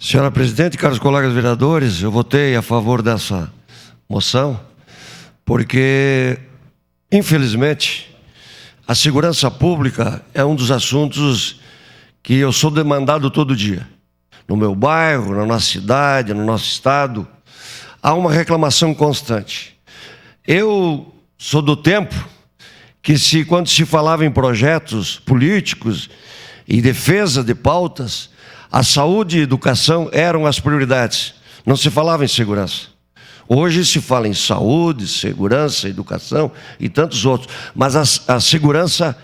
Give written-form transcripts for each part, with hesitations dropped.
Senhora presidente, caros colegas vereadores, eu votei a favor dessa moção porque, infelizmente, a segurança pública é um dos assuntos que eu sou demandado todo dia. No meu bairro, na nossa cidade, no nosso estado, há uma reclamação constante. Eu sou do tempo que, quando se falava em projetos políticos e defesa de pautas, a saúde e a educação eram as prioridades. Não se falava em segurança. Hoje se fala em saúde, segurança, educação e tantos outros. Mas a segurança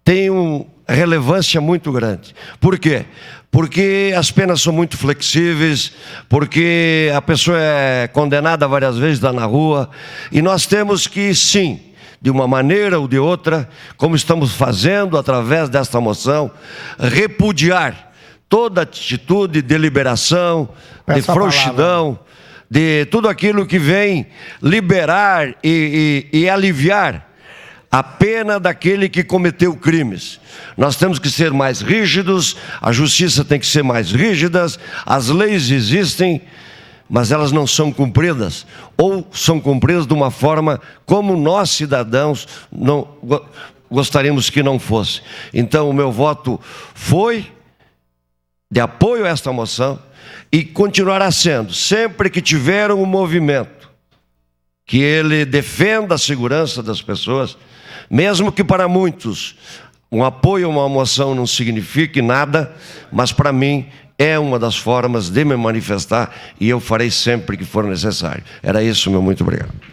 tem uma relevância muito grande. Por quê? Porque as penas são muito flexíveis, porque a pessoa é condenada várias vezes, está na rua, e nós temos que, sim, de uma maneira ou de outra, como estamos fazendo através desta moção, repudiar toda atitude de deliberação, de frouxidão, de tudo aquilo que vem liberar e aliviar a pena daquele que cometeu crimes. Nós temos que ser mais rígidos, a justiça tem que ser mais rígida, as leis existem, mas elas não são cumpridas, ou são cumpridas de uma forma como nós, cidadãos, não gostaríamos que não fosse. Então, o meu voto foi de apoio a esta moção e continuará sendo, sempre que tiver um movimento que ele defenda a segurança das pessoas, mesmo que para muitos um apoio a uma moção não signifique nada, mas para mim é uma das formas de me manifestar e eu farei sempre que for necessário. Era isso, meu muito obrigado.